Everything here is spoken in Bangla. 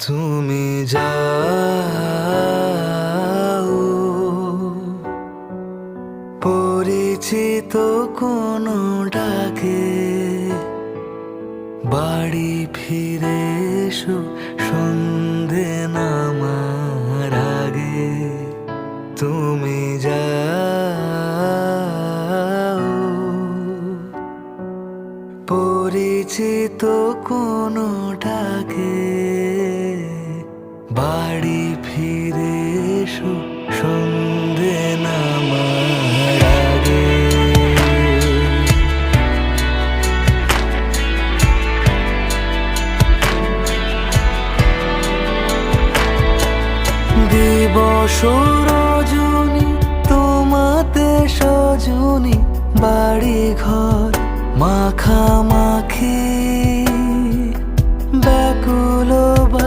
তুমি যাও পরিচিত কোনো ডাকে, বাড়ি ফিরে এসো সন্ধে নামার আগে। তুমি যাও পরিচিত কোনো ডাকে, বাড়ি ফিরে এসো সন্ধে নামার আগে। দিবস রজনী তোমাতে সজনী, বাড়ি ঘর মাখামাখি